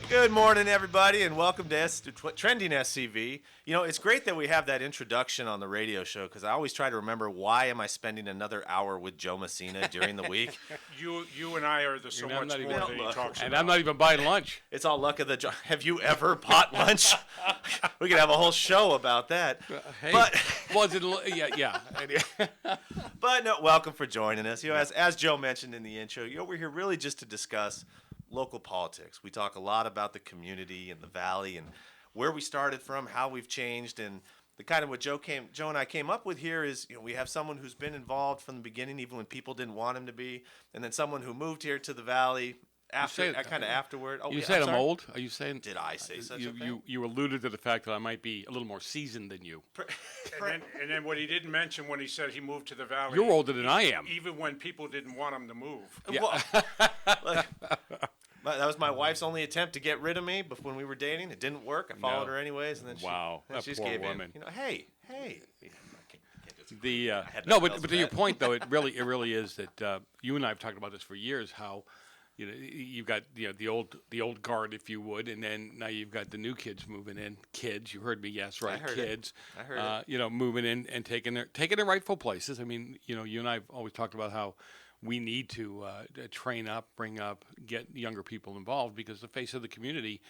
Good morning, everybody, and welcome to Trending SCV. You know, it's great that we have that introduction on the radio show because I always try to remember why am I spending another hour with Joe Messina during the week. You and I are the so much more that he talks about. And I'm not even buying lunch. It's all luck of the draw. Have you ever bought lunch? We could have a whole show about that. Hey, But yeah. But no, welcome for joining us. You know, as Joe mentioned in the intro, you know, we're here really just to discuss local politics. We talk a lot about the community and the valley and where we started from, how we've changed, and the kind of what Joe and I came up with here is, you know, we have someone who's been involved from the beginning, even when people didn't want him to be, and then someone who moved here to the valley afterward. Oh, You yeah, saying I'm sorry. old? Are you saying? Did I say such a thing? You alluded to the fact that I might be a little more seasoned than you. And then what he didn't mention when he said he moved to the valley. You're older than I am. Even when people didn't want him to move. Yeah. That was my wife's only attempt to get rid of me, but when we were dating, it didn't work. I followed her anyways, and then she that just poor gave woman. in. You know, hey. But to your point though, it really is that you and I have talked about this for years. How, you know, you've got the old guard, if you would, and then now you've got the new kids moving in. Kids, you heard me, yes, right, kids. I heard it. You know, moving in and taking their rightful places. I mean, you know, you and I have always talked about how we need to train up, bring up, get younger people involved because the face of the community.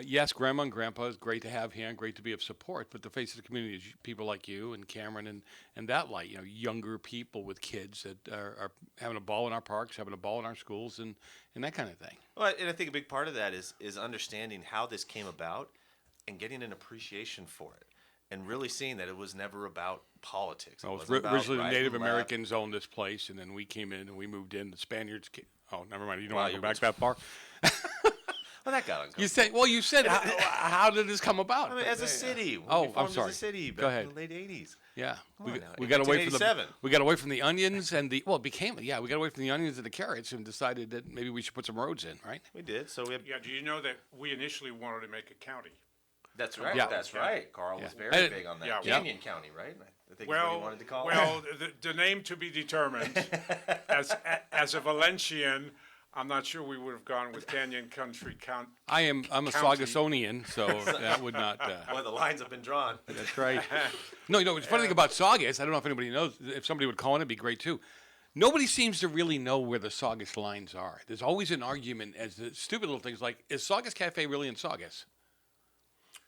Yes, Grandma and Grandpa is great to have here and great to be of support, but the face of the community is people like you and Cameron and that light, you know, younger people with kids that are having a ball in our parks, having a ball in our schools, and that kind of thing. Well, and I think a big part of that is understanding how this came about and getting an appreciation for it and really seeing that it was never about politics. Well, wasn't about originally the right Native and left. Americans owned this place, and then we came in and we moved in. The Spaniards came. Oh, never mind. You don't want to you go back that far? Well, that got uncomfortable. You said, how did this come about? I mean, as a city. Oh, we formed I'm sorry. As a city back Go ahead. in the late 80s. Yeah, Come on now. we got away from 1987. we got away from the onions and we got away from the onions and the carrots and decided that maybe we should put some roads in, right? We did. So we have, Yeah, do you know that we initially wanted to make a county? that's right. Yeah. That's right. Carl was very And- big on that. Yeah. Canyon County, right? I think is what he wanted to call it. Well, the name to be determined. As a Valencian, I'm not sure we would have gone with Canyon Country County. I'm a County. Saugusonian, so that would not. Boy, the lines have been drawn. That's right. No, it's funny thing about Saugus. I don't know if anybody knows. If somebody would call in, it'd be great too. Nobody seems to really know where the Saugus lines are. There's always an argument as to stupid little things like, is Saugus Cafe really in Saugus?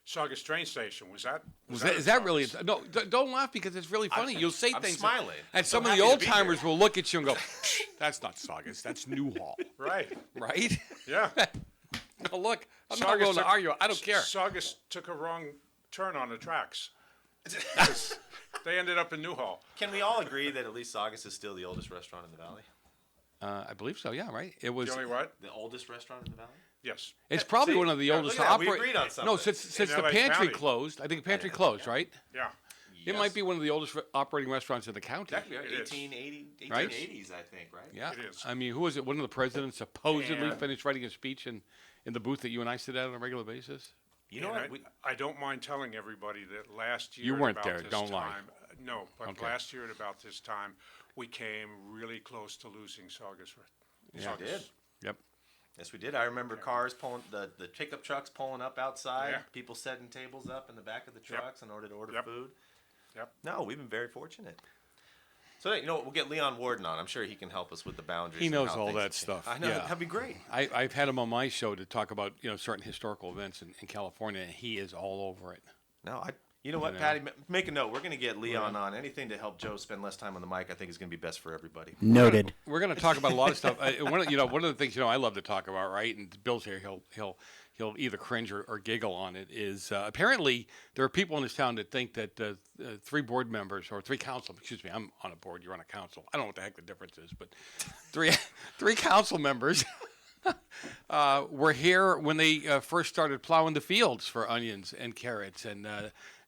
Saugus train station, is Is that really? No, don't laugh because it's really funny. You'll say I'm things, smiling. and some I'm of the happy to old be timers will look at you and go, "That's not Saugus. That's Newhall, Right, right?" yeah. No, look, I'm not going to argue. I don't care. Saugus took a wrong turn on the tracks. They ended up in Newhall. Can we all agree that at least Saugus is still the oldest restaurant in the valley? I believe so. Yeah, right. It was. The only what? The oldest restaurant in the valley? Yes. It's probably See? one of the Yeah, oldest look at that. We operate. agreed on No, something. since In the LA pantry County. closed. I think the pantry closed, right? Yeah. It might be one of the oldest operating restaurants in the county. Exactly, right? It is. 1880s, Right? 1880s, I think, right? Yeah. It is. I mean, who was it? One of the presidents supposedly And- finished writing a speech in the booth that you and I sit at on a regular basis. You know And what? I don't mind telling everybody that last year You at weren't about there, this don't lie. time, no, but Okay. last year at about this time, we came really close to losing Saugus. Yeah. We did. Yep. Yes, we did. I remember cars pulling, the pickup trucks pulling up outside, Yeah. people setting tables up in the back of the Yep. trucks in order to order Yep. food. Yep. No, we've been very fortunate. So, you know what, we'll get Leon Warden on. I'm sure he can help us with the boundaries. He and knows how all things that have changed. stuff. I know. Yeah. That'd be great. I've had him on my show to talk about certain historical events in California, and he is all over it. No, you know what, know. Patty? Make a note. We're going to get Leon on. Anything to help Joe spend less time on the mic, I think, is going to be best for everybody. Noted. We're going to talk about a lot of stuff. One of the things I love to talk about, right? And Bill's here. He'll either cringe or giggle on it. Is apparently there are people in this town that think that 3 board members or 3 council. Excuse me, I'm on a board. You're on a council. I don't know what the heck the difference is, but three council members were here when they first started plowing the fields for onions and carrots,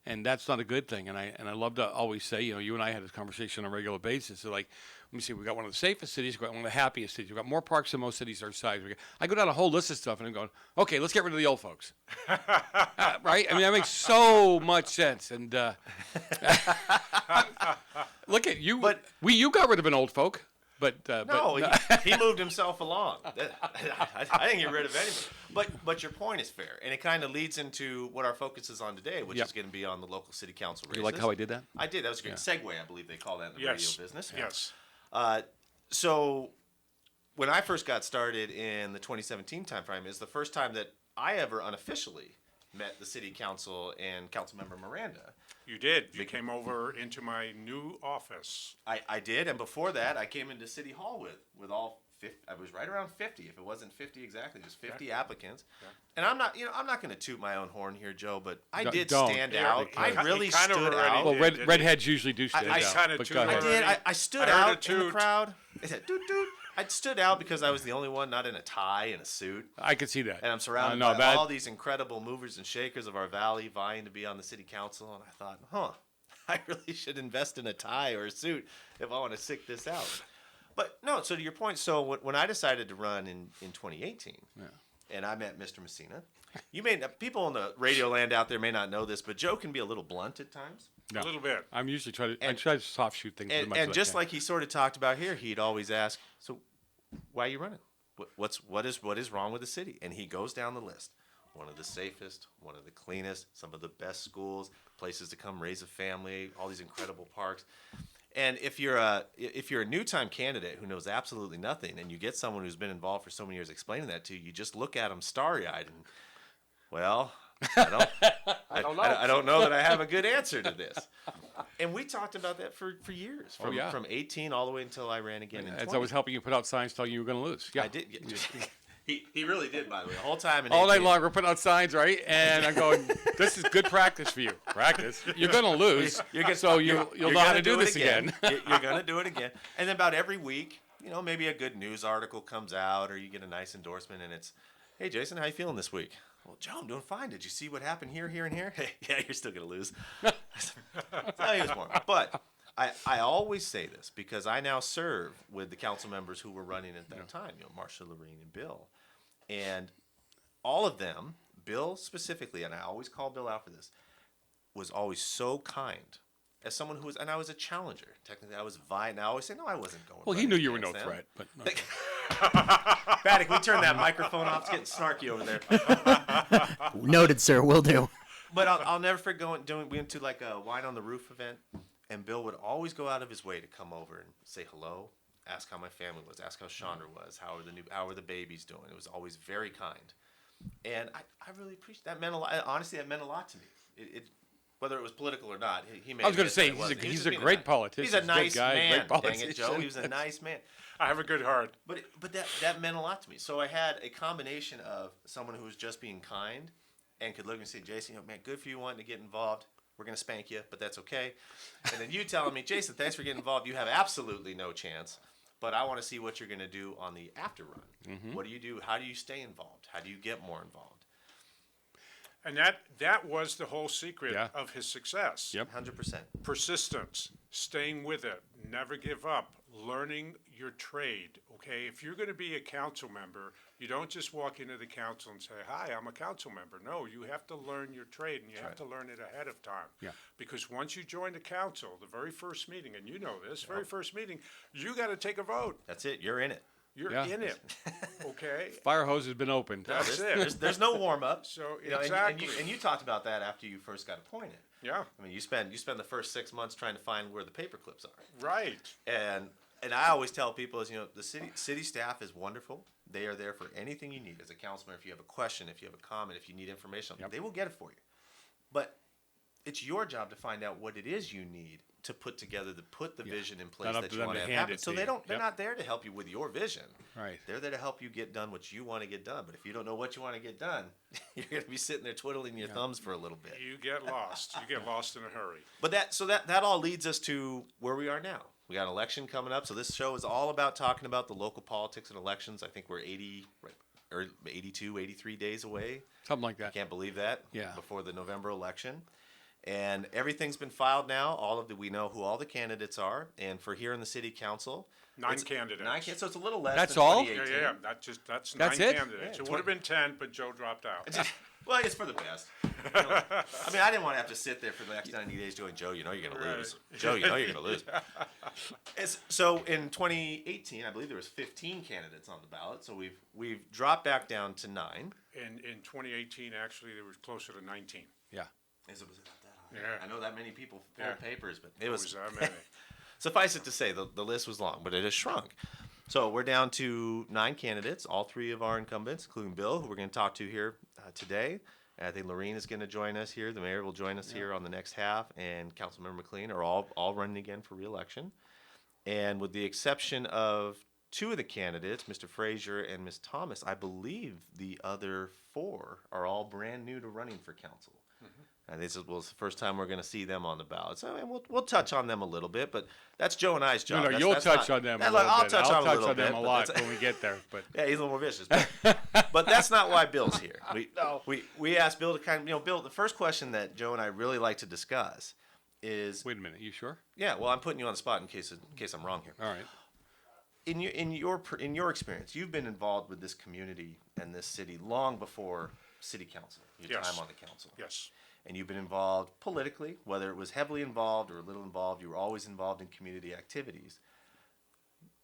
and that's not a good thing. And I love to always say, you and I had this conversation on a regular basis. So like, let me see, we got one of the safest cities, we got one of the happiest cities, we got more parks than most cities our size. I go down a whole list of stuff, and I'm going, okay, let's get rid of the old folks, right? I mean, that makes so much sense. And look at you, you got rid of an old folk. No, he moved himself along. I didn't get rid of anybody. But your point is fair, and it kind of leads into what our focus is on today, which is going to be on the local city council races. You like how I did that? I did. That was a great segue, I believe they call that in the radio business. Yes. So when I first got started in the 2017 timeframe, is the first time that I ever unofficially met the city council and Councilmember Miranda. You did. You came over into my new office. I did, and before that, I came into City Hall with all 50. I was right around 50. If it wasn't 50 exactly, just 50 applicants. Yeah. And I'm not going to toot my own horn here, Joe, but I did stand out. I really stood out. Well, redheads usually do stand out. I stood out in the crowd. I said, doot, doot. I stood out because I was the only one not in a tie and a suit. I could see that. And I'm surrounded by all these incredible movers and shakers of our valley vying to be on the city council. And I thought, I really should invest in a tie or a suit if I want to stick this out. But no, so to your point, so when I decided to run in 2018, and I met Mr. Messina, people in the radio land out there may not know this, but Joe can be a little blunt at times. No. A little bit. I'm usually I try to soft shoot things as much as I can. Just like he sort of talked about here, he'd always ask, so why are you running? What is wrong with the city? And he goes down the list. One of the safest, one of the cleanest, some of the best schools, places to come raise a family, all these incredible parks. And if you're a new time candidate who knows absolutely nothing, and you get someone who's been involved for so many years explaining that to you, you just look at them starry-eyed and, well, I don't know that I have a good answer to this. And we talked about that for years, from 18 all the way until I ran again in 20. As I was helping you put out signs telling you were going to lose. Yeah, I did. He really did, by the way, the whole time. All night long, we're putting out signs, right? And I'm going, this is good practice for you. Practice. You're going to lose, you'll know how to do this again. You're going to do it again. And then about every week, maybe a good news article comes out, or you get a nice endorsement, and it's, hey, Jason, how you feeling this week? Well, Joe, I'm doing fine. Did you see what happened here, here, and here? Hey, yeah, you're still going to lose. That's how he was born. But I always say this because I now serve with the council members who were running at that time, Marcia, Laurene, and Bill. And all of them, Bill specifically, and I always call Bill out for this, was always so kind. As someone who was, and I was a challenger. Technically, I was vying. I always say, no, I wasn't going. Well, he knew you were no threat, but. No. Patty, can we turn that microphone off? It's getting snarky over there. Noted, sir. Will do. But I'll never forget we went to like a wine on the roof event, and Bill would always go out of his way to come over and say hello, ask how my family was, ask how Chandra was, how are the babies doing. It was always very kind, and I really appreciate that. Meant a lot. Honestly, that meant a lot to me. It whether it was political or not, he made. I was going to say he's a great politician. He's a nice guy, man. Great politician. Dang it, Joe. He was a nice man. I have a good heart. But that meant a lot to me. So I had a combination of someone who was just being kind and could look and say, Jason, man, good for you wanting to get involved. We're going to spank you, but that's okay. And then you telling me, Jason, thanks for getting involved. You have absolutely no chance, but I want to see what you're going to do on the after run. Mm-hmm. What do you do? How do you stay involved? How do you get more involved? And that was the whole secret of his success. Yep. 100%. Persistence, staying with it, never give up, learning your trade, okay? If you're going to be a council member, you don't just walk into the council and say, hi, I'm a council member. No, you have to learn your trade, and you have to learn it ahead of time. Yeah. Because once you join the council, the very first meeting, and you know this, very first meeting, you got to take a vote. That's it. You're in it. You're in it, okay? Fire hose has been opened. That's it. There's no warm up. So exactly. And you talked about that after you first got appointed. Yeah. I mean, you spend the first 6 months trying to find where the paper clips are. Right. And I always tell people is the city staff is wonderful. They are there for anything you need as a council member. If you have a question, if you have a comment, if you need information, they will get it for you. But it's your job to find out what it is you need to put together, to put the vision in place that you want to have happen. So they're not there to help you with your vision. Right. They're there to help you get done what you want to get done. But if you don't know what you want to get done, you're going to be sitting there twiddling your thumbs for a little bit. You get lost. You get lost in a hurry. But that all leads us to where we are now. We got an election coming up, so this show is all about talking about the local politics and elections. I think we're 82, 83 days away. Something like that. I can't believe that. Yeah. Before the November election. And everything's been filed now. We know who all the candidates are. And for here in the city council, 9 candidates. So it's a little less. That's than all? 2018. Yeah. That's 9 it? candidates. Yeah, it would have been 10, but Joe dropped out. Well, it's for the best. You know, I mean, I didn't want to have to sit there for the next 90 days doing, Joe, you know you're going to lose. Joe, you know you're going to lose. So in 2018, I believe there was 15 candidates on the ballot. So we've dropped back down to 9. In 2018, actually, there was closer to 19. Yeah. Was it that high? Yeah. I know that many people pulled Yeah. papers, but It was that many. suffice it to say, the list was long, but it has shrunk. So we're down to 9 candidates, all 3 of our incumbents, including Bill, who we're going to talk to here today. And I think Laurene is going to join us here. The mayor will join us here on the next half, and Councilmember McLean are all running again for re-election. And with the exception of 2 of the candidates, Mr. Frazier and Ms. Thomas, I believe the other 4 are all brand new to running for council. And this is the first time we're going to see them on the ballot. So and we'll touch on them a little bit, but that's Joe and I's job. No, you'll touch on them a little bit. I'll touch on them a lot when we get there. But yeah, he's a little more vicious. But that's not why Bill's here. We asked Bill to kind of, Bill, the first question that Joe and I really like to discuss is. Wait a minute, you sure? Yeah, well, I'm putting you on the spot in case I'm wrong here. All right. In your experience, you've been involved with this community and this city long before city council. Your Yes. time on the council. Yes. And you've been involved politically, whether it was heavily involved or a little involved, you were always involved in community activities.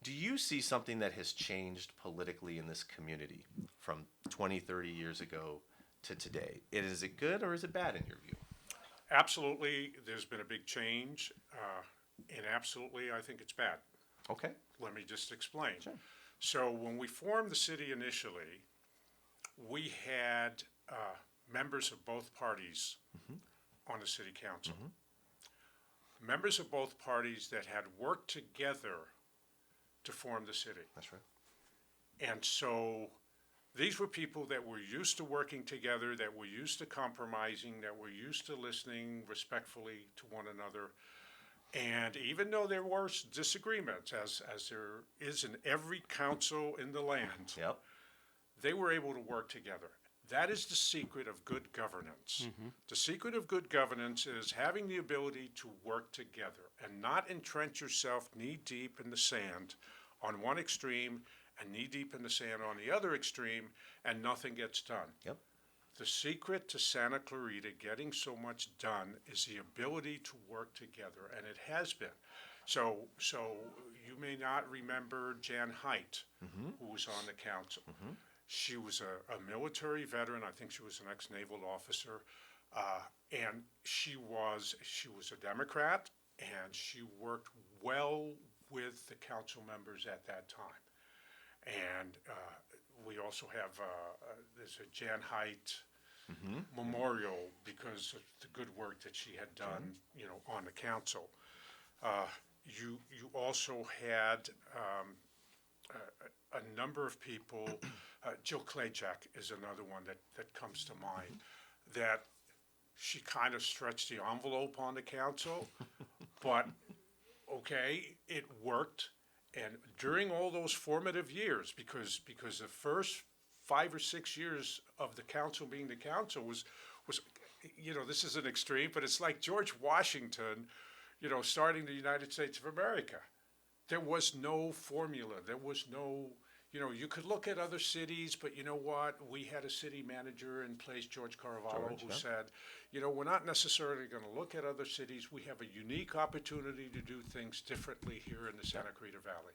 Do you see something that has changed politically in this community from 20, 30 years ago to today? Is it good or is it bad in your view? Absolutely, there's been a big change, and absolutely, I think it's bad. Okay. Let me just explain. Sure. So when we formed the city initially, we had members of both parties on the city council. Members of both parties that had worked together to form the city. That's right. And so these were people that were used to working together, that were used to compromising, that were used to listening respectfully to one another. And even though there were disagreements, as there is in every council in the land, Yep. they were able to work together. That is the secret of good governance. The secret of good governance is having the ability to work together and not entrench yourself knee-deep in the sand on one extreme and knee-deep in the sand on the other extreme, and nothing gets done. Yep. The secret to Santa Clarita getting so much done is the ability to work together, and it has been. So you may not remember Jan Haidt, who was on the council. She was a military veteran. I think she was an ex-naval officer, and she was a Democrat, and she worked well with the council members at that time. And we also have there's a Jan Haidt memorial because of the good work that she had done, on the council. You also had a number of people. Jill Klajak is another one that comes to mind. That she kind of stretched the envelope on the council, but okay, it worked. And during all those formative years, because the first 5 or 6 years of the council being the council was, this is an extreme, but it's like George Washington, starting the United States of America. There was no formula. There was no, you could look at other cities, but you know what? We had a city manager in place, George Carvalho, who said, we're not necessarily going to look at other cities. We have a unique opportunity to do things differently here in the Santa Clarita Valley.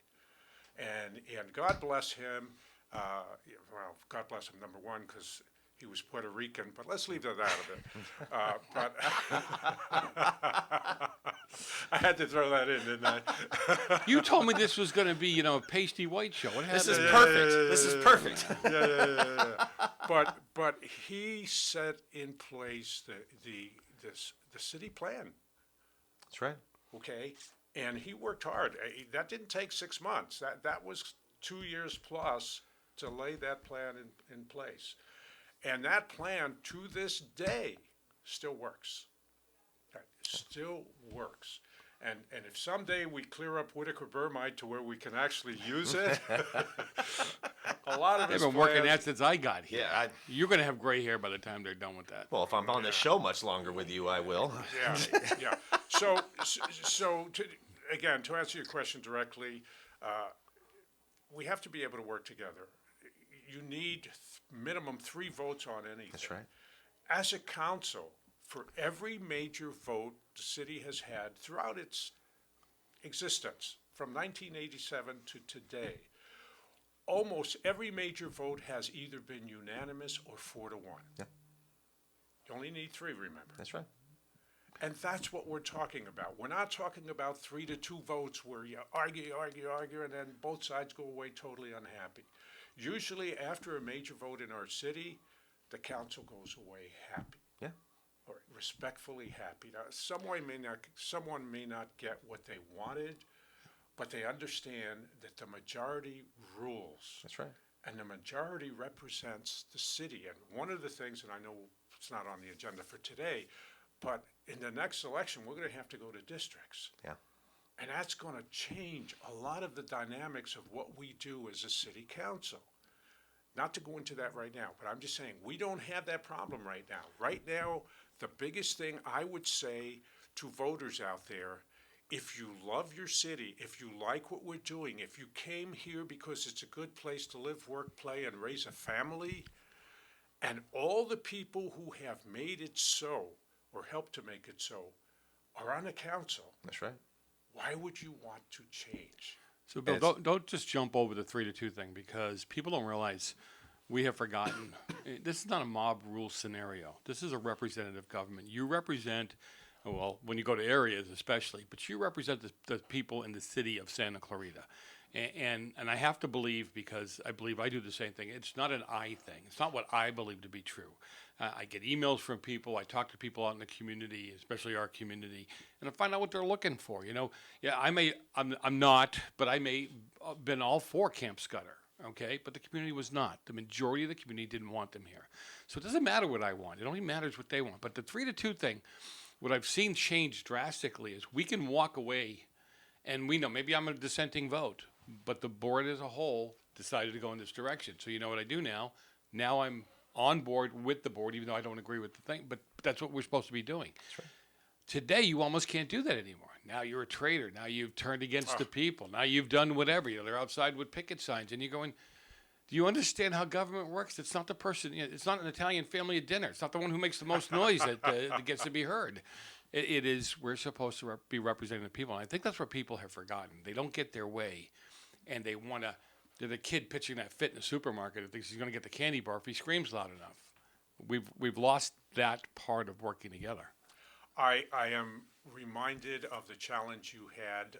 And God bless him. Well, God bless him, number one, because he was Puerto Rican, but let's leave that out of it. But I had to throw that in, didn't I? You told me this was going to be, a pasty white show. What happened? This is perfect. This is perfect. Yeah. But he set in place the city plan. That's right. Okay, and he worked hard. That didn't take 6 months. That was 2 years plus to lay that plan in place. And that plan, to this day, still works. Still works. And if someday we clear up Whitaker-Burmite to where we can actually use it, a lot of They've his been working plans- that since I got here. Yeah. You're going to have gray hair by the time they're done with that. Well, if I'm on the show much longer with you, I will. Yeah. So to answer your question directly, we have to be able to work together. You need minimum 3 votes on anything. That's right. as a council, for every major vote the city has had throughout its existence, from 1987 to today, almost every major vote has either been unanimous or 4-1. Yeah. You only need 3, remember. That's right. And that's what we're talking about. We're not talking about 3-2 votes where you argue, and then both sides go away totally unhappy. Usually after a major vote in our city, the council goes away happy. Yeah. Or respectfully happy. Now, someone may not get what they wanted, but they understand that the majority rules. That's right. And the majority represents the city. And one of the things, and I know it's not on the agenda for today, but in the next election, we're going to have to go to districts. Yeah. And that's going to change a lot of the dynamics of what we do as a city council. Not to go into that right now, but I'm just saying, we don't have that problem right now. Right now, the biggest thing I would say to voters out there, if you love your city, if you like what we're doing, if you came here because it's a good place to live, work, play, and raise a family, and all the people who have made it so, or helped to make it so, are on the council, That's right. why would you want to change? So, Bill, don't just jump over the 3-2 thing, because people don't realize we have forgotten. This is not a mob rule scenario. This is a representative government. You represent, well, when you go to areas especially, but you represent the people in the city of Santa Clarita. And I have to believe, because I believe I do the same thing, it's not an I thing. It's not what I believe to be true. I get emails from people. I talk to people out in the community, especially our community, and I find out what they're looking for. Yeah, I'm not, but I may have been all for Camp Scudder, okay? But the community was not. The majority of the community didn't want them here. So it doesn't matter what I want. It only matters what they want. But the 3-2 thing, what I've seen change drastically is we can walk away, and we know maybe I'm a dissenting vote, but the board as a whole decided to go in this direction. So you know what I do now? Now I'm on board with the board, even though I don't agree with the thing, but that's what we're supposed to be doing. That's right. Today, you almost can't do that anymore. Now you're a traitor. Now you've turned against the people. Now you've done whatever. They're outside with picket signs, and you're going, do you understand how government works? It's not the person, it's not an Italian family at dinner. It's not the one who makes the most noise that gets to be heard. It is, we're supposed to be representing the people. And I think that's what people have forgotten. They don't get their way, and they want to. They're the kid pitching that fit in the supermarket who thinks he's going to get the candy bar if he screams loud enough. We've lost that part of working together. I am reminded of the challenge you had,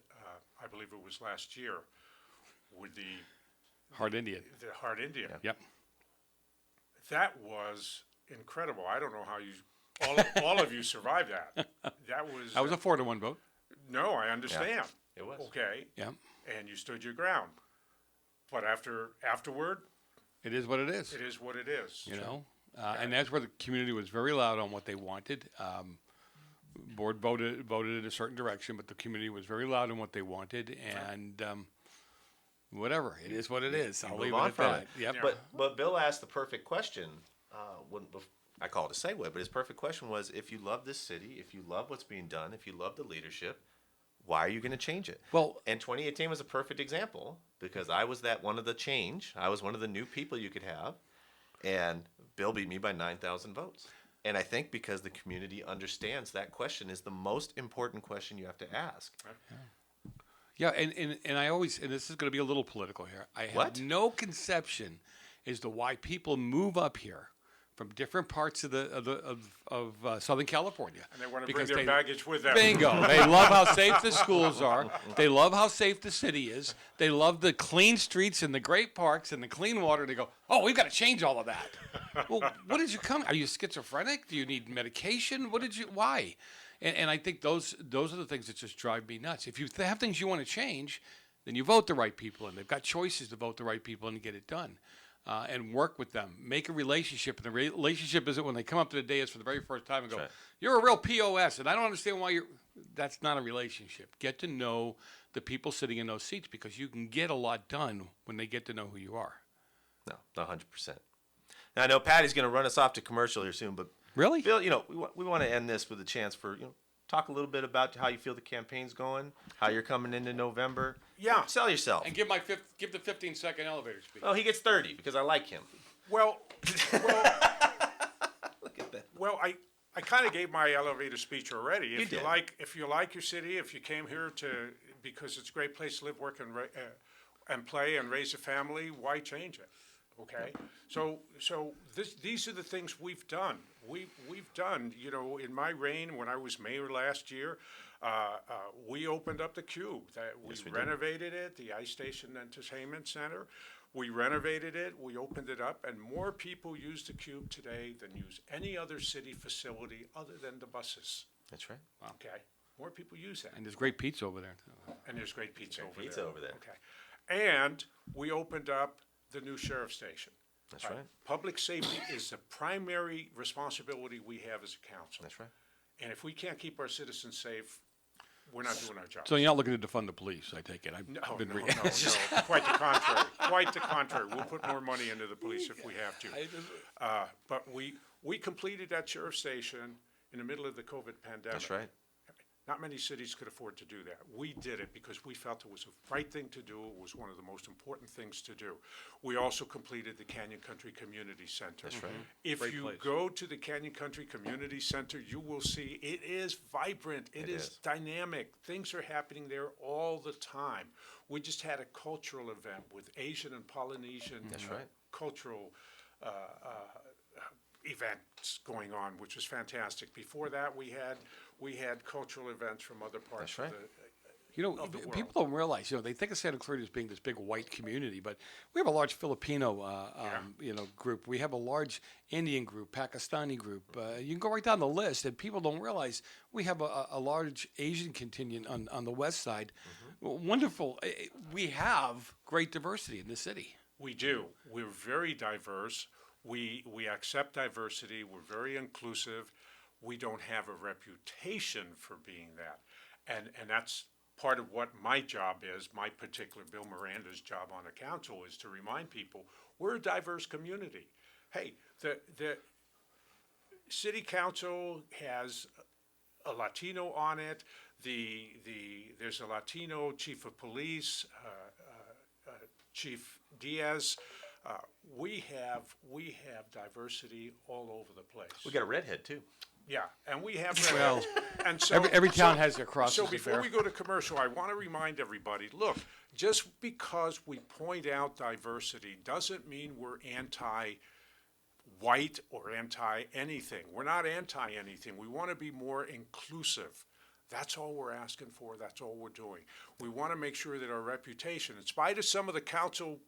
I believe it was last year, with the Hard Indian. Hard Indian. Yep. That was incredible. I don't know how you, all of you survived that. That was a 4-1 vote. No, I understand. It was. Okay. Yeah. And you stood your ground. But afterward, It is what it is. it is what it is. And that's where the community was very loud on what they wanted. Board voted in a certain direction, but the community was very loud on what they wanted, and whatever, it is what it is. I'll leave it at that. Yep. But Bill asked the perfect question. I call it a segue, but his perfect question was: if you love this city, if you love what's being done, if you love the leadership, why are you going to change it? Well, and 2018 was a perfect example, because I was that one of the change. I was one of the new people you could have, and Bill beat me by 9,000 votes. And I think because the community understands that question is the most important question you have to ask. yeah, and I always, and this is going to be a little political here. I have What? no conception as to why people move up here from different parts of Southern California. And they want to because bring their baggage with them. Bingo. They love how safe the schools are. They love how safe the city is. They love the clean streets and the great parks and the clean water. They go, oh, we've got to change all of that. Well, what did you come? Are you schizophrenic? Do you need medication? Why? And I think those are the things that just drive me nuts. If you have things you want to change, then you vote the right people in. They've got choices to vote the right people in and get it done. And work with them. Make a relationship. And the relationship isn't when they come up to the dais for the very first time and go, That's right. You're a real POS, and I don't understand why you're... That's not a relationship. Get to know the people sitting in those seats, because you can get a lot done when they get to know who you are. No, 100%. Now, I know Patty's going to run us off to commercial here soon, but Really? Bill, we want to end this with a chance for, talk a little bit about how you feel the campaign's going, how you're coming into November. Yeah. Sell yourself. And give the 15-second elevator speech. Oh, he gets 30 because I like him. Well, Look at that. Well, I kind of gave my elevator speech already. You did. If you like your city, if you came here because it's a great place to live, work, and play and raise a family, why change it? Okay, so these are the things we've done. We've done. In my reign, when I was mayor last year, we opened up the Cube. We renovated it, the Ice Station Entertainment Center. We renovated it. We opened it up, and more people use the Cube today than use any other city facility other than the buses. That's right. Wow. Okay, more people use that. And there's great pizza over there. And there's great pizza over pizza there. over there. Okay, and we opened up the new sheriff's station. That's right. Public safety is the primary responsibility we have as a council. That's right. And if we can't keep our citizens safe, we're not doing our job. So you're not looking to defund the police, I take it. No, quite the contrary. Quite the contrary. We'll put more money into the police if we have to. But we completed that sheriff's station in the middle of the COVID pandemic. That's right. Not many cities could afford to do that. We did it because we felt it was the right thing to do. It was one of the most important things to do. We also completed the Canyon Country Community Center. That's right. If Great you place. go to the Canyon Country Community Center, you will see it is vibrant. It is dynamic. Things are happening there all the time. We just had a cultural event with Asian and Polynesian That's right. cultural events going on, which was fantastic. Before that, we had cultural events from other parts That's right. of the world. People don't realize, they think of Santa Clarita as being this big white community, but we have a large Filipino, group. We have a large Indian group, Pakistani group. You can go right down the list, and people don't realize we have a large Asian contingent on the west side. Wonderful. We have great diversity in the city. We do. We're very diverse. We accept diversity. We're very inclusive. We don't have a reputation for being that. And that's part of what my job is, my particular Bill Miranda's job on the council, is to remind people we're a diverse community. Hey, the city council has a Latino on it. There's a Latino chief of police, Chief Diaz. We have diversity all over the place. We got a redhead too. Yeah, and we have Well, and so every town has their crosses So to before bear. we go to commercial, I want to remind everybody: look, just because we point out diversity doesn't mean we're anti-white or anti-anything. We're not anti-anything. We want to be more inclusive. That's all we're asking for. That's all we're doing. We want to make sure that our reputation, in spite of some of the council.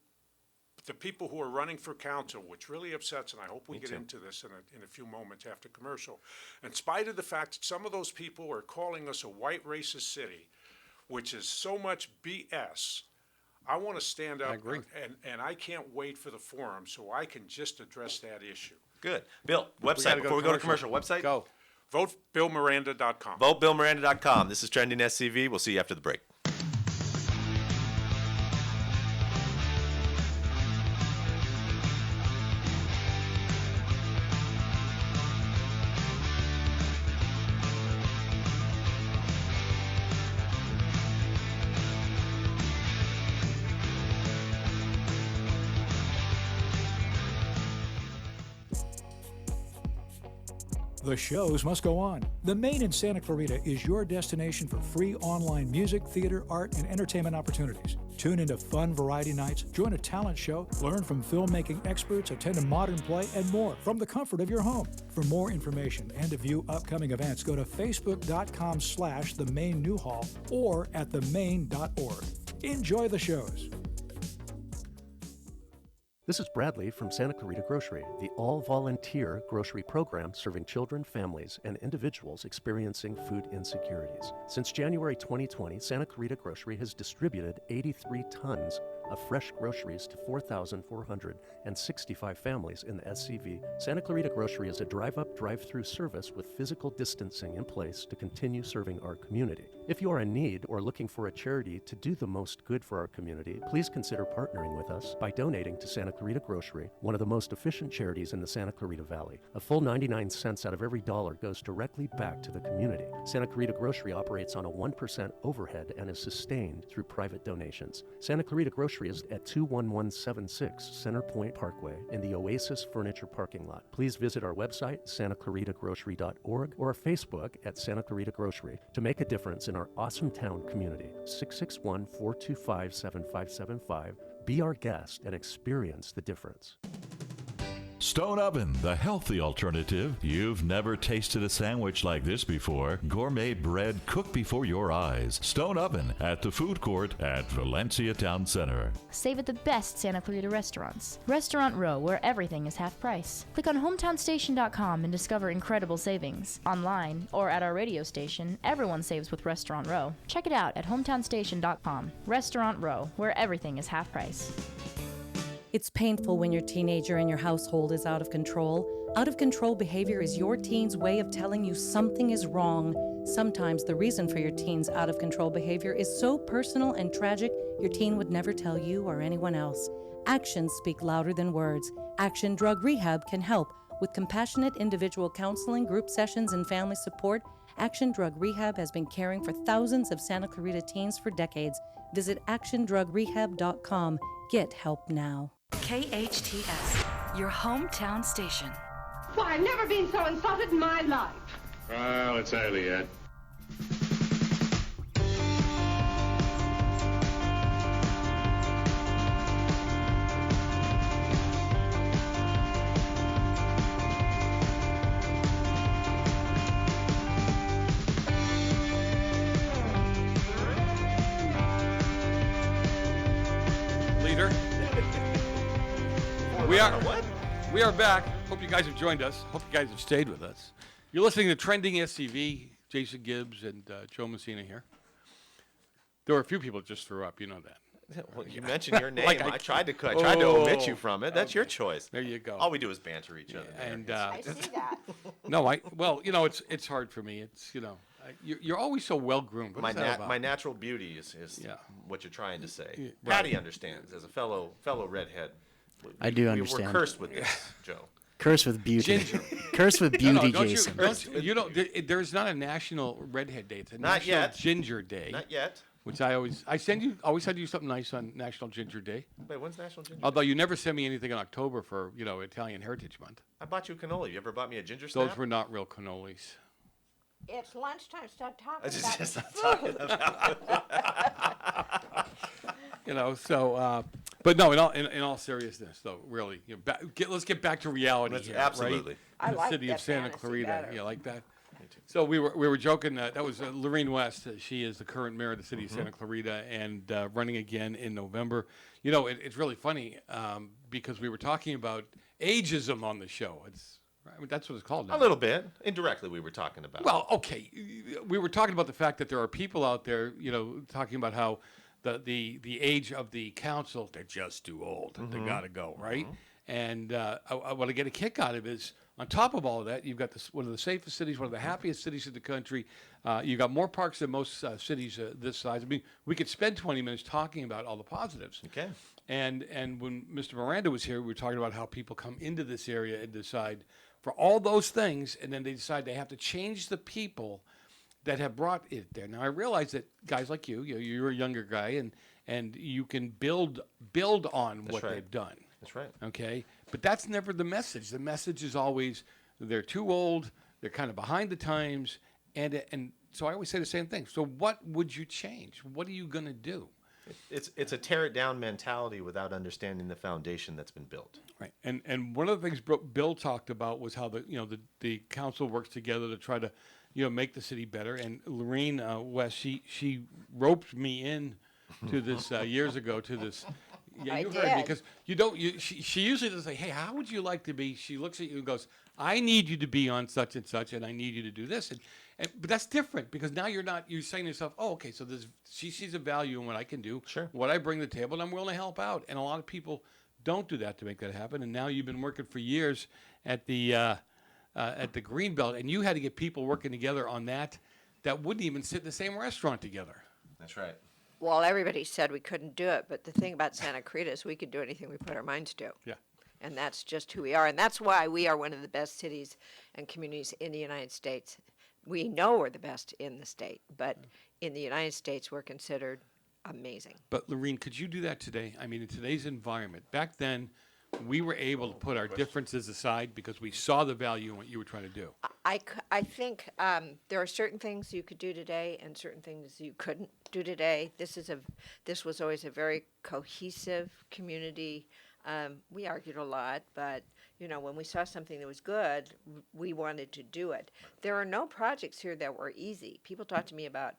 The people who are running for council, which really upsets, and I hope we get into this in a few moments after commercial, in spite of the fact that some of those people are calling us a white racist city, which is so much BS, I want to stand up, I agree. and I can't wait for the forum so I can just address that issue. Good. Bill, website gotta before we go to commercial. Website? Go. VoteBillMiranda.com. VoteBillMiranda.com. This is Trending SCV. We'll see you after the break. The shows must go on. The Main in Santa Clarita is your destination for free online music, theater, art, and entertainment opportunities. Tune into fun variety nights, join a talent show, learn from filmmaking experts, attend a modern play, and more from the comfort of your home. For more information and to view upcoming events, go to facebook.com/themain-newhall or at themain.org. Enjoy the shows. This is Bradley from Santa Clarita Grocery, the all-volunteer grocery program serving children, families, and individuals experiencing food insecurities. Since January 2020, Santa Clarita Grocery has distributed 83 tons of fresh groceries to 4,465 families in the SCV. Santa Clarita Grocery is a drive-up, drive-through service with physical distancing in place to continue serving our community. If you are in need or looking for a charity to do the most good for our community, please consider partnering with us by donating to Santa Clarita Grocery, one of the most efficient charities in the Santa Clarita Valley. A full 99 cents out of every dollar goes directly back to the community. Santa Clarita Grocery operates on a 1% overhead and is sustained through private donations. Santa Clarita Grocery is at 21176 Center Point Parkway in the Oasis Furniture parking lot. Please visit our website, santaclaritagrocery.org, or our Facebook at Santa Clarita Grocery to make a difference in our awesome town community. 661-425-7575. Be our guest and experience the difference. Stone Oven, the healthy alternative. You've never tasted a sandwich like this before. Gourmet bread cooked before your eyes. Stone Oven at the food court at Valencia Town Center. Save at the best Santa Clarita restaurants. Restaurant Row, where everything is half price. Click on hometownstation.com and discover incredible savings. Online or at our radio station, everyone saves with Restaurant Row. Check it out at hometownstation.com. Restaurant Row, where everything is half price. It's painful when your teenager in your household is out of control. Out of control behavior is your teen's way of telling you something is wrong. Sometimes the reason for your teen's out of control behavior is so personal and tragic, your teen would never tell you or anyone else. Actions speak louder than words. Action Drug Rehab can help. With compassionate individual counseling, group sessions, and family support, Action Drug Rehab has been caring for thousands of Santa Clarita teens for decades. Visit actiondrugrehab.com. Get help now. KHTS, your hometown station. Why, I've never been so insulted in my life. Well, it's early yet. Leader. We are back. Hope you guys have joined us. Hope you guys have stayed with us. You're listening to Trending SCV. Jason Gibbs and Joe Messina here. There were a few people that just threw up. You know that. Well, you mentioned your name. Like I tried to omit you from it. That's okay. your choice. There you go. All we do is banter each other. there. And I see that. no, it's hard for me. It's you're always so well groomed. My natural beauty is what you're trying to say. Yeah, right. Patty understands as a fellow redhead. I do understand. We're cursed with this, Joe. Cursed with beauty. Ginger. Cursed with beauty, don't Jason. There's not a national redhead day. It's a Not national yet. ginger day. Not yet. Which I always send you something nice on National Ginger Day. Wait, when's National Ginger Although Day? you never send me anything in October for Italian Heritage Month. I bought you a cannoli. You ever bought me a ginger snap? Those were not real cannolis. It's lunchtime. Stop talking I about just food. talking about But no, in all seriousness, though, really, let's get back to reality here, absolutely. right? I The like city that of Santa fantasy Clarita, better. you like that? So we were joking that was Laurene West. She is the current mayor of the city of Santa Clarita and running again in November. It's really funny because we were talking about ageism on the show. That's what it's called now. A little bit. Indirectly, we were talking about. Well, okay. We were talking about the fact that there are people out there, talking about how the age of the council, they're just too old. They got to go, right? And what I get a kick out of is, on top of all of that, you've got one of the safest cities, one of the happiest cities in the country. You've got more parks than most cities this size. I mean, we could spend 20 minutes talking about all the positives. Okay. And when Mr. Miranda was here, we were talking about how people come into this area and decide for all those things, and then they decide they have to change the people that have brought it there. Now, I realize that guys like you're a younger guy, and you can build on what they've done. That's right. Okay? But that's never the message. The message is always they're too old, they're kind of behind the times, and so I always say the same thing. So what would you change? What are you going to do? It's a tear it down mentality without understanding the foundation that's been built. Right. And one of the things Bill talked about was how the council works together to try to make the city better. And Laurene West, she roped me in to this years ago to this. Yeah, you heard me, because she usually doesn't say, hey, how would you like to be? She looks at you and goes, I need you to be on such and such, and I need you to do this. But that's different, because now you're saying to yourself, oh, okay, so she sees a value in what I can do, what I bring to the table, and I'm willing to help out. And a lot of people don't do that to make that happen. And now you've been working for years at the Greenbelt, and you had to get people working together on that that wouldn't even sit in the same restaurant together. That's right. Well, everybody said we couldn't do it, but the thing about Santa Clarita is we could do anything we put our minds to. Yeah. And that's just who we are. And that's why we are one of the best cities and communities in the United States. We know we're the best in the state, but in the United States, we're considered amazing. But Laurene, could you do that today? I mean, in today's environment, back then, we were able to put our differences aside because we saw the value in what you were trying to do. I think there are certain things you could do today and certain things you couldn't do today. This was always a very cohesive community. We argued a lot, but when we saw something that was good, we wanted to do it. There are no projects here that were easy. People talk to me about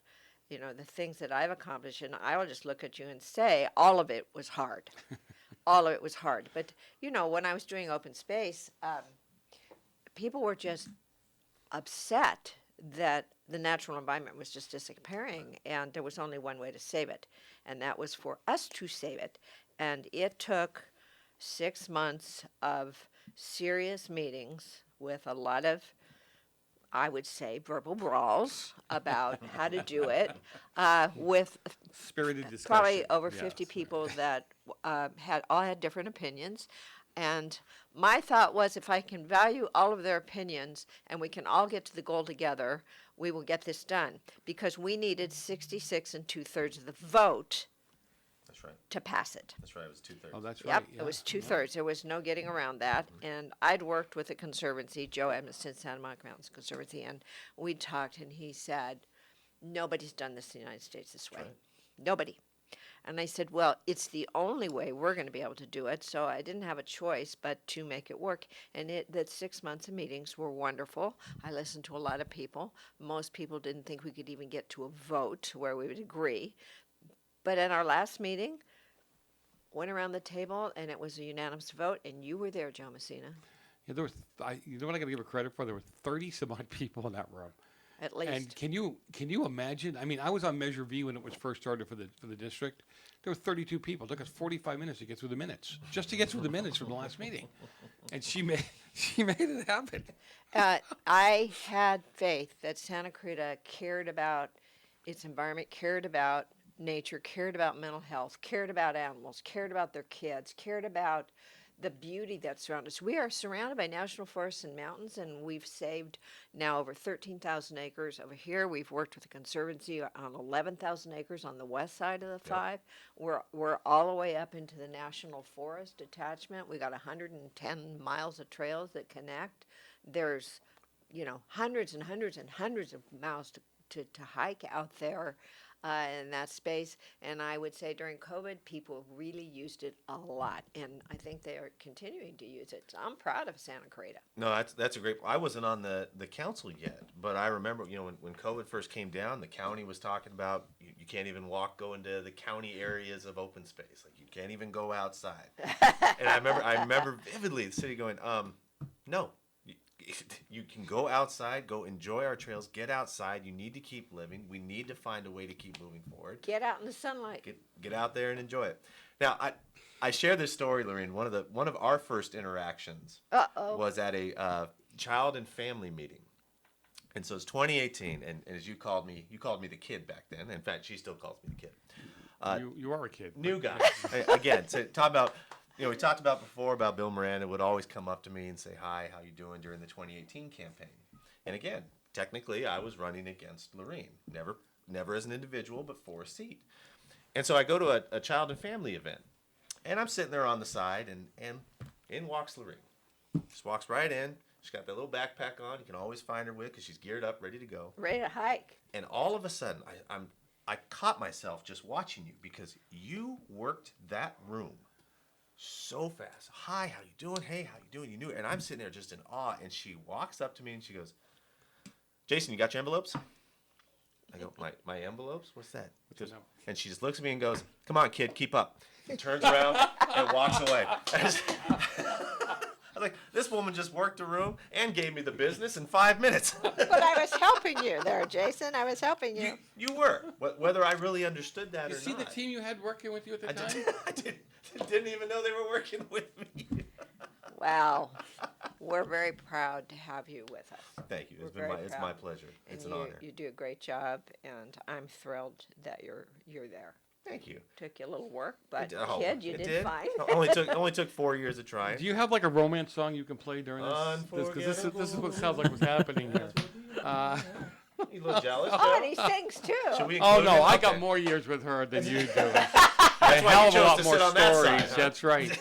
the things that I've accomplished, and I will just look at you and say all of it was hard. All of it was hard. But, when I was doing open space, people were just upset that the natural environment was just disappearing, and there was only one way to save it, and that was for us to save it. And it took 6 months of serious meetings with a lot of, I would say, verbal brawls about how to do it, with Spirited discussion. probably over Yes. 50 people that had different opinions. And my thought was, if I can value all of their opinions and we can all get to the goal together, we will get this done. Because we needed 66 2/3 of the vote That's right. to pass it. That's right. It was 2/3. Oh, that's Yep, right. it was 2/3. There was no getting around that. And I'd worked with the Conservancy, Joe Edmiston, Santa Monica Mountains Conservancy, and we talked, and he said, nobody's done this in the United States this way. right. Nobody. And I said, well, it's the only way we're going to be able to do it. So I didn't have a choice but to make it work. And that 6 months of meetings were wonderful. I listened to a lot of people. Most people didn't think we could even get to a vote where we would agree. But at our last meeting, went around the table, and it was a unanimous vote, and you were there, Joe Messina, Yeah, there was. You know what I got to give her credit for? There were 30 some odd people in that room. at least. And can you imagine? I mean, I was on Measure V when it was first started for the district. There were 32 people. It took us 45 minutes to get through the minutes, just to get through the minutes from the last meeting, and she made it happen. I had faith that Santa Clarita cared about its environment, cared about nature, cared about mental health, cared about animals, cared about their kids, cared about the beauty that surrounds us. We are surrounded by national forests and mountains, and we've saved now over 13,000 acres. Over here, we've worked with the Conservancy on 11,000 acres on the west side of the five. We're all the way up into the National Forest attachment. We got 110 miles of trails that connect. There's, hundreds and hundreds and hundreds of miles to hike out there. In that space, and I would say during COVID, people really used it a lot, and I think they are continuing to use it. So I'm proud of Santa Clarita. No, that's a great. I wasn't on the council yet, but I remember when COVID first came down, the county was talking about you can't even go into the county areas of open space, like you can't even go outside. And I remember vividly the city going, no. You can go outside, go enjoy our trails, get outside. You need to keep living. We need to find a way to keep moving forward. Get out in the sunlight. Get out there and enjoy it. Now, I share this story, Laurene. One of our first interactions was at a child and family meeting. And so it's 2018, and as you called me the kid back then. In fact, she still calls me the kid. You are a kid. New guy. Again, so talk about. We talked about before about Bill Miranda would always come up to me and say, hi, how you doing during the 2018 campaign? And again, technically, I was running against Laurene. Never as an individual, but for a seat. And so I go to a child and family event. And I'm sitting there on the side, and in walks Laurene. Just walks right in. She's got that little backpack on. You can always find her with because she's geared up, ready to go. Ready to hike. And all of a sudden, I caught myself just watching you because you worked that room so fast. Hi, how you doing? Hey, how you doing? You knew it. And I'm sitting there just in awe. And she walks up to me and she goes, Jason, you got your envelopes? I go, my envelopes? What's that? And she just looks at me and goes, come on, kid, keep up. And turns around and walks away. I was like, this woman just worked a room and gave me the business in 5 minutes. But I was helping you there, Jason. I was helping you. You were. Whether I really understood that or not. You see the team you had working with you at the time? I didn't even know they were working with me. Wow. we're very proud to have you with us. Thank you. We're It's been very it's my proud. pleasure. And It's an you, honor. You do a great job, and I'm thrilled that you're there. Thank you. Took you a little work, but Oh, kid, you it did fine. only took 4 years to try it. Do you have like a romance song you can play during this? Because this is what sounds like what's happening here. You a little jealous, Oh, Joe? and he sings too. Should we Oh include no, him? I Okay. got more years with her than you do. That's a why hell you of a chose lot to more sit on that stories. side, huh? That's right.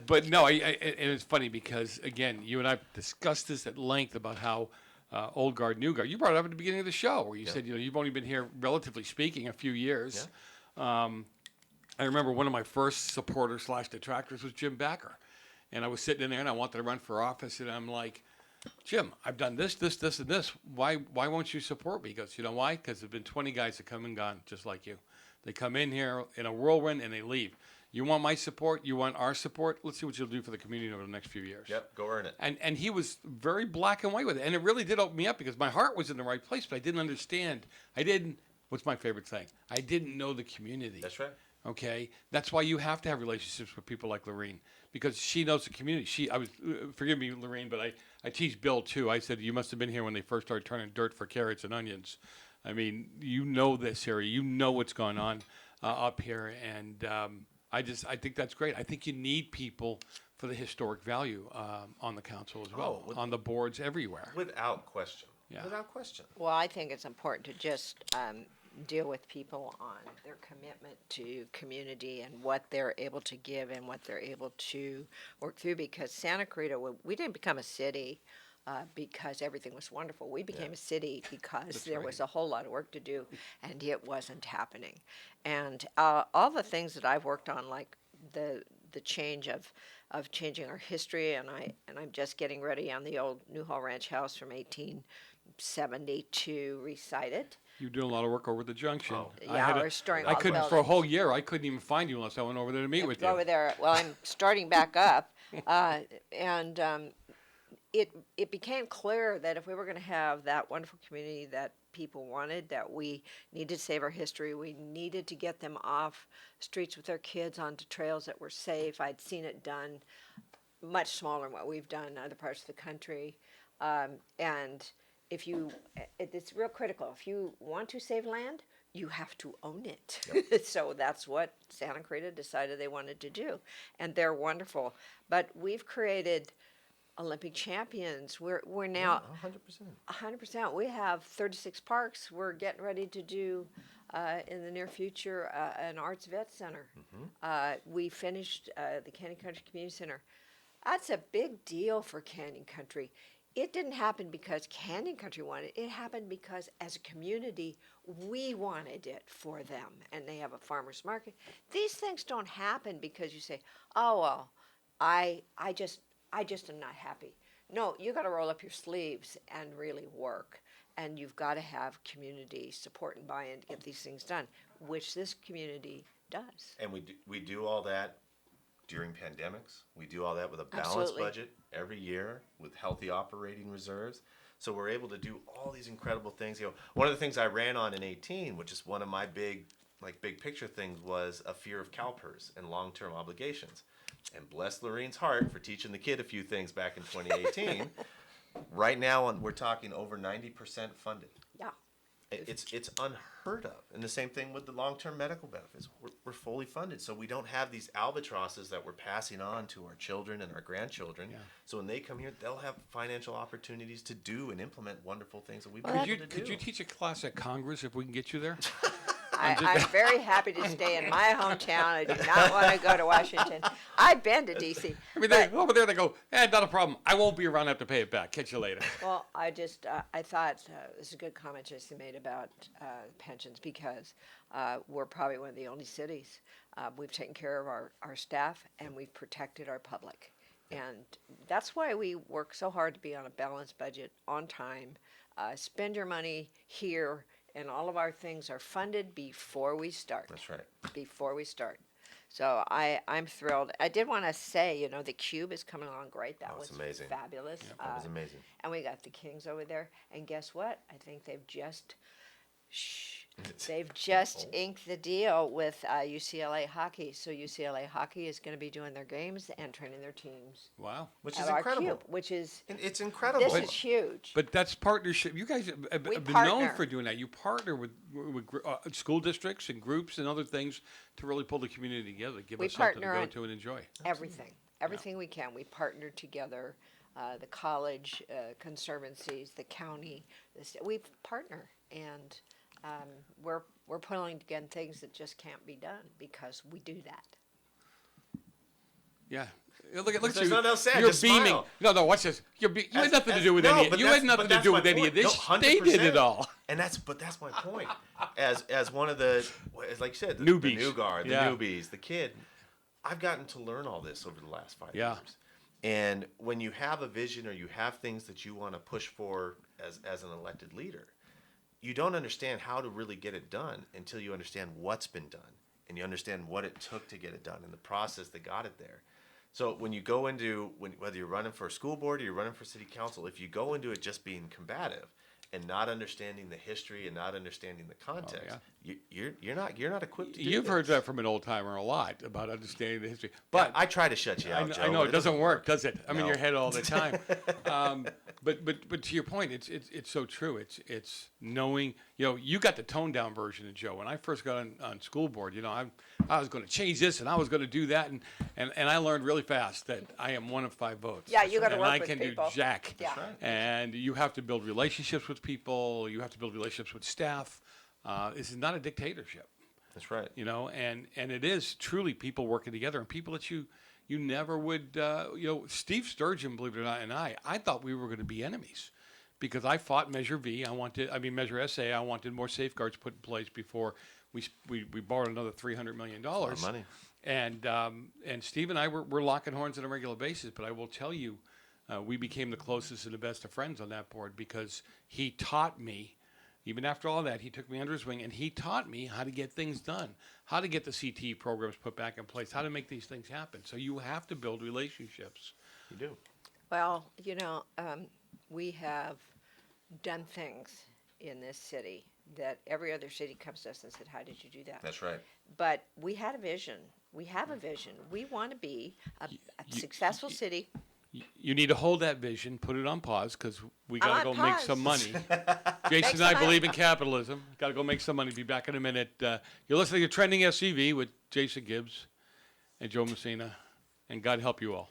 But no, and it's funny because again, you and I discussed this at length about how old guard, new guard. You brought it up at the beginning of the show where you said you've only been here, relatively speaking, a few years. Yeah. I remember one of my first supporters / detractors was Jim Backer, and I was sitting in there and I wanted to run for office, and I'm like, Jim, I've done this, and this. Why won't you support me? He goes, you know why? Because there've been 20 guys that come and gone just like you. They come in here in a whirlwind and they leave. You want my support? You want our support? Let's see what you'll do for the community over the next few years. Yep, go earn it. And he was very black and white with it. And it really did open me up because my heart was in the right place, but I didn't understand. What's my favorite thing? I didn't know the community. That's right. Okay? That's why you have to have relationships with people like Laurene because she knows the community. Forgive me, Laurene, but I teach Bill too. I said, you must have been here when they first started turning dirt for carrots and onions. I mean, you know this area. You know what's going on up here. And I think that's great. I think you need people for the historic value on the council as well, on the boards everywhere. Without question. Yeah. Without question. Well, I think it's important to just deal with people on their commitment to community and what they're able to give and what they're able to work through. Because Santa Clarita, we didn't become a city because everything was wonderful. We became a city because there was a whole lot of work to do, and it wasn't happening. And all the things that I've worked on, like the change of changing our history, and I'm just getting ready on the old Newhall Ranch house from 1872 recited. You're doing a lot of work over at the junction. Yeah, we're storing all I the couldn't for a buildings. whole year. I couldn't even find you unless I went over there to meet with you. Over there. Well, I'm starting back up, and it became clear that if we were going to have that wonderful community that people wanted, that we needed to save our history. We needed to get them off streets with their kids onto trails that were safe. I'd seen it done much smaller than what we've done in other parts of the country, and it's real critical. If you want to save land, you have to own it. Yep. So that's what Santa Clarita decided they wanted to do. And they're wonderful. But we've created Olympic champions. We're now 100%. We have 36 parks. We're getting ready to do in the near future an arts vet center. Mm-hmm. We finished the Canyon Country Community Center. That's a big deal for Canyon Country. It didn't happen because Canyon Country wanted it. It happened because as a community, we wanted it for them. And they have a farmer's market. These things don't happen because you say, oh, well, I just am not happy. No, you got to roll up your sleeves and really work. And you've got to have community support and buy-in to get these things done, which this community does. And we do all that during pandemics. We do all that with a balanced Absolutely. budget every year with healthy operating reserves. So we're able to do all these incredible things. One of the things I ran on in 18, which is one of my big picture things, was a fear of CalPERS and long-term obligations. And bless Laurene's heart for teaching the kid a few things back in 2018. Right now, we're talking over 90% funded. Yeah. It's unheard of. And the same thing with the long-term medical benefits. We're fully funded, so we don't have these albatrosses that we're passing on to our children and our grandchildren. Yeah. So when they come here, they'll have financial opportunities to do and implement wonderful things that we've been able to do. Could you teach a class at Congress if we can get you there? I'm very happy to stay in my hometown. I do not want to go to Washington. I've been to D.C. I mean, over there they go, not a problem. I won't be around. I have to pay it back. Catch you later. Well, I thought this is a good comment Jesse made about pensions because we're probably one of the only cities. We've taken care of our staff and we've protected our public. And that's why we work so hard to be on a balanced budget, on time, spend your money here, and all of our things are funded before we start. That's right. Before we start. So I'm thrilled. I did want to say, the Cube is coming along great. That was amazing. Fabulous. Yeah, that was amazing. And we got the Kings over there. And guess what? I think they've just They've just inked the deal with UCLA hockey. So UCLA hockey is going to be doing their games and training their teams. Wow. Which at is our incredible. cube, which is It's incredible. this is huge. But that's partnership. You guys have We been known partner. for doing that. You partner with school districts and groups and other things to really pull the community together, give We us something to partner go on to and enjoy. Everything we can. We partner together. The college, conservancies, the county, we partner, and we're pulling together things that just can't be done because we do that. Yeah. Look at There's you. nothing else said, You're just beaming. smile. No, watch this. You had nothing to do with any. but You had that's- nothing but to that's do my with any of point. this. No, They did it 100%. all. But that's my point. As one of the, as like you said, the Newbies. new guard, the Yeah. newbies, the kid. I've gotten to learn all this over the last 5 Yeah. years. And when you have a vision or you have things that you want to push for as an elected leader, you don't understand how to really get it done until you understand what's been done and you understand what it took to get it done and the process that got it there. So when you go into, whether you're running for a school board or you're running for city council, if you go into it just being combative and not understanding the history and not understanding the context, you're not equipped to do You've this. heard that from an old timer a lot about understanding the history. But I try to shut you out, Joe. I know but it doesn't work, does it? I'm in No. your head all the time. But to your point, it's so true. It's knowing. You got the toned down version of Joe. When I first got on school board, I was going to change this and I was going to do that, and I learned really fast that I am one of 5 votes. Yeah, you got to and work I with can people. do jack. Yeah. And you have to build relationships with people. You have to build relationships with staff. This is not a dictatorship. That's right. And it is truly people working together and people that you never would, Steve Sturgeon, believe it or not, and I thought we were going to be enemies because I fought Measure Measure SA. I wanted more safeguards put in place before we borrowed another $300 million. A lot of money. And Steve and I were locking horns on a regular basis, but I will tell you, we became the closest and the best of friends on that board because he taught me. Even after all that, he took me under his wing and he taught me how to get things done, how to get the CT programs put back in place, how to make these things happen. So you have to build relationships. You do. Well, we have done things in this city that every other city comes to us and said, how did you do that? That's right. But we had a vision. We have a vision. We want to be a successful city. You need to hold that vision, put it on pause, because we got to on go make pause. some money. Jason and I believe in capitalism. Got to go make some money. Be back in a minute. You're listening to Trending SCV with Jason Gibbs and Joe Messina, and God help you all.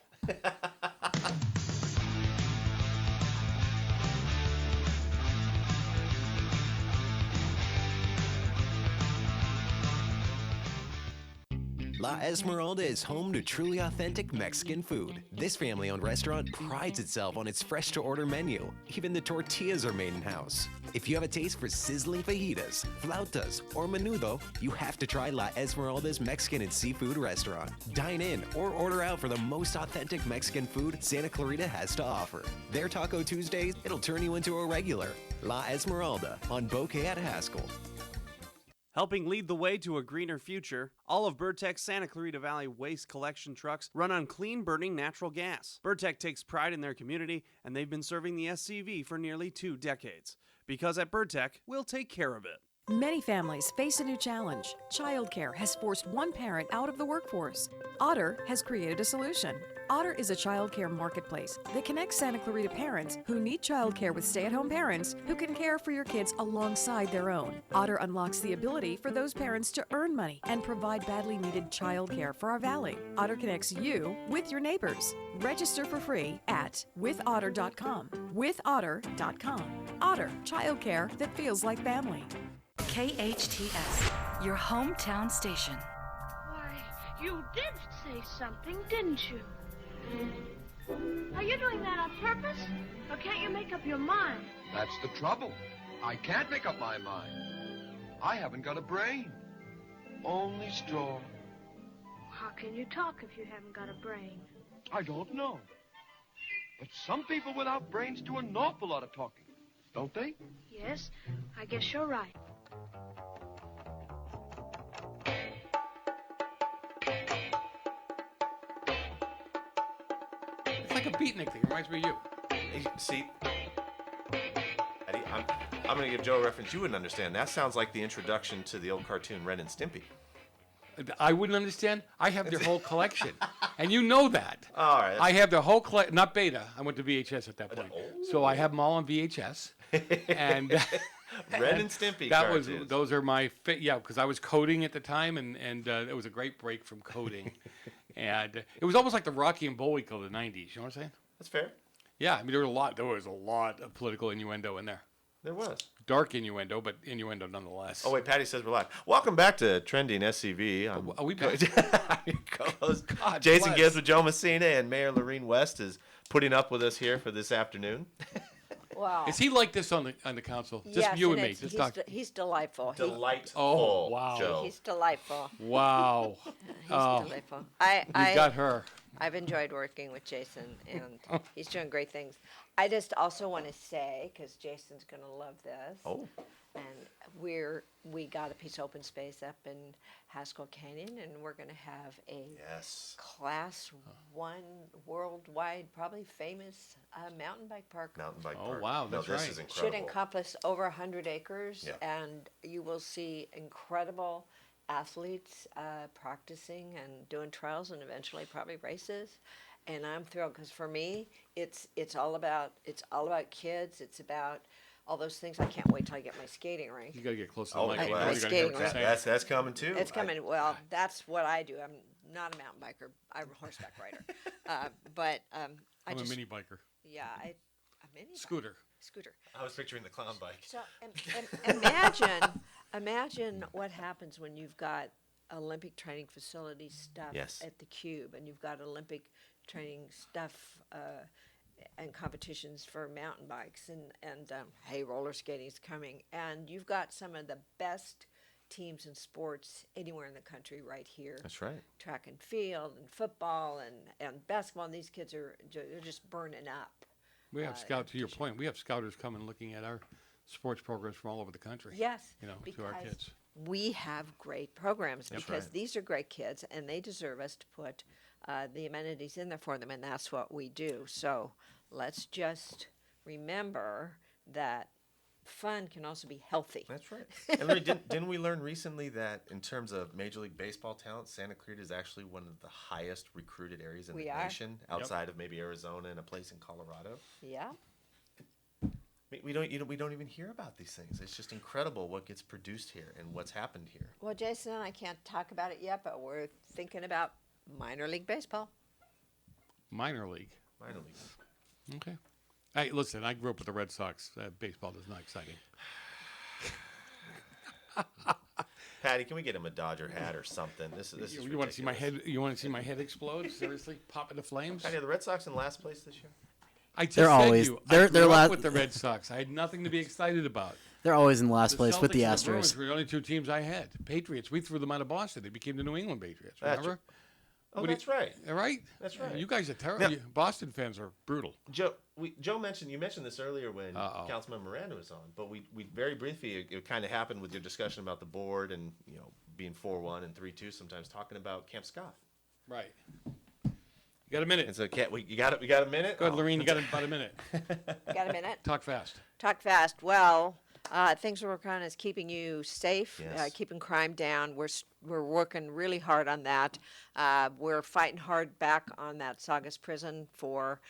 La Esmeralda is home to truly authentic Mexican food. This family-owned restaurant prides itself on its fresh-to-order menu. Even the tortillas are made in-house. If you have a taste for sizzling fajitas, flautas, or menudo, you have to try La Esmeralda's Mexican and Seafood Restaurant. Dine in or order out for the most authentic Mexican food Santa Clarita has to offer. Their Taco Tuesdays, it'll turn you into a regular. La Esmeralda on Bouquet at Haskell. Helping lead the way to a greener future, all of Burtech's Santa Clarita Valley waste collection trucks run on clean-burning natural gas. Burtech takes pride in their community, and they've been serving the SCV for nearly 2 decades. Because at Burtech, we'll take care of it. Many families face a new challenge. Childcare has forced one parent out of the workforce. Otter has created a solution. Otter is a childcare marketplace that connects Santa Clarita parents who need childcare with stay-at-home parents who can care for your kids alongside their own. Otter unlocks the ability for those parents to earn money and provide badly needed childcare for our valley. Otter connects you with your neighbors. Register for free at withotter.com. Withotter.com. Otter, childcare that feels like family. KHTS, your hometown station. Why, you did say something, didn't you? Are you doing that on purpose? Or can't you make up your mind? That's the trouble. I can't make up my mind. I haven't got a brain. Only straw. How can you talk if you haven't got a brain? I don't know. But some people without brains do an awful lot of talking, don't they? Yes, I guess you're right. It's like a beatnik thing. It reminds me of you. Hey, see, Eddie, I'm going to give Joe a reference you wouldn't understand. That sounds like the introduction to the old cartoon Ren and Stimpy. I wouldn't understand. I have their whole collection, and you know that. All right. I have their whole collection. Not beta. I went to VHS at that point, so I have them all on VHS. And Ren and Stimpy. That cartoons. was those are my because I was coding at the time, and it was a great break from coding, and it was almost like the Rocky and Bullwinkle of the '90s. You know what I'm saying? That's fair. Yeah, I mean there was a lot of political innuendo in there. There was. Dark innuendo, but innuendo nonetheless. Oh, wait, Patty says we're live. Welcome back to Trending SCV. Are we back? Co-host God Jason bless. Gibbs with Joe Messina, and Mayor Laurene West is putting up with us here for this afternoon. Wow. Is he like this on the council? Just Yes, you and me. it's- Just he's talk. he's delightful. Delightful. Oh, wow. Joe. He's delightful. Wow. He's Oh, delightful. you got her. I've enjoyed working with Jason, and he's doing great things. I just also want to say, because Jason's going to love this. Oh. And we got a piece of open space up in Haskell Canyon, and we're going to have a Class 1 worldwide, probably famous mountain bike park. Mountain bike Oh, park. wow, No, that's this right. is incredible. Should encompass over 100 acres, Yeah. and you will see incredible athletes practicing and doing trials, and eventually probably races. And I'm thrilled because for me, it's all about kids. It's about all those things. I can't wait till I get my skating rink. You got to get close to the Oh, mic. well, You're gonna hear skating what I'm rink. saying. that's coming too. It's coming. Well, that's what I do. I'm not a mountain biker. I'm a horseback rider. But I I'm just a mini biker. yeah, a mini bike. Scooter. Scooter. I was picturing the clown bike. So imagine what happens when you've got Olympic training facility stuff Yes. at the Cube, and you've got Olympic training stuff and competitions for mountain bikes, and hey, roller skating's coming, and you've got some of the best teams in sports anywhere in the country right here. That's right. Track and field and football and basketball, and these kids they're just burning up. We have scout. To your point, we have scouters coming looking at our sports programs from all over the country. Yes, to our because kids. we have great programs That's because right. these are great kids and they deserve us to put the amenities in there for them, and that's what we do. So let's just remember that fun can also be healthy. That's right. And Larry, didn't we learn recently that in terms of Major League Baseball talent, Santa Clarita is actually one of the highest recruited areas in We the are. nation, outside of maybe Arizona and a place in Colorado? Yeah. We don't even hear about these things. It's just incredible what gets produced here and what's happened here. Well, Jason and I can't talk about it yet, but we're thinking about minor league baseball. Minor league. Minor league. Okay. Hey, listen, I grew up with the Red Sox. Baseball is not exciting. Patty, can we get him a Dodger hat or something? This is You want to see my head? You want to see my head explode? Seriously, pop into flames? Patty, are the Red Sox in last place this year? I just They're said always- you. they're- I grew they're up la- with the Red Sox. I had nothing to be excited about. They're always in last place with the Celtics and Bruins Astros. were the only two teams I had. Patriots. We threw them out of Boston. They became the New England Patriots. That's Remember? Oh, What do you- that's right. All right. That's right. You guys are terrible. Now- Boston fans are brutal. Joe mentioned this earlier when Councilman Miranda was on, but we very briefly it kind of happened with your discussion about the board and being 4-1 and 3-2, sometimes talking about Camp Scott. Right. You got a minute. And so we got a minute. Go ahead, Laurene. You got about a minute. Got a minute? Talk fast. Talk fast. Well, things we're working on is keeping you safe, Yes. keeping crime down. We're working really hard on that. We're fighting hard back on that Saugus prison for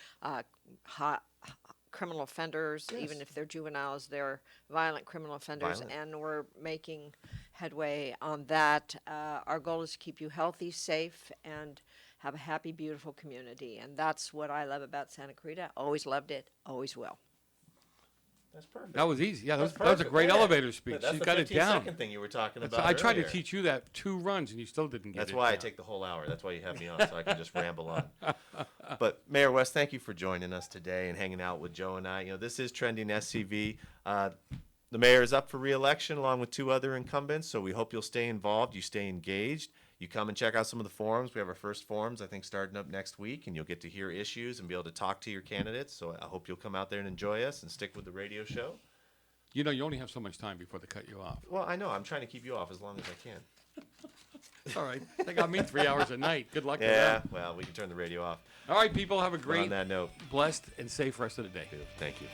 criminal offenders, Yes. even if they're juveniles, they're violent criminal offenders, Violent. and we're making headway on that. Our goal is to keep you healthy, safe, and have a happy, beautiful community, and that's what I love about Santa Clarita. Always loved it, always will. That's perfect. That was easy. Yeah, that was a perfect. great Yeah. elevator speech. That's You the got it down. 15-second thing you were talking That's- about I tried to earlier. teach you that 2 runs, and you still didn't get That's it. why I down. take the whole hour. That's why you have me on, so I can just ramble on. But Mayor West, thank you for joining us today and hanging out with Joe and I. This is Trending SCV. The mayor is up for re-election along with 2 other incumbents, so we hope you'll stay involved, you stay engaged. You come and check out some of the forums. We have our first forums, I think, starting up next week, and you'll get to hear issues and be able to talk to your candidates. So I hope you'll come out there and enjoy us and stick with the radio show. You only have so much time before they cut you off. Well, I know. I'm trying to keep you off as long as I can. It's all right. They got me 3 hours a night. Good luck with Yeah, that. well, we can turn the radio off. All right, people, have a But great, on that note, blessed, and safe rest of the day. Thank you.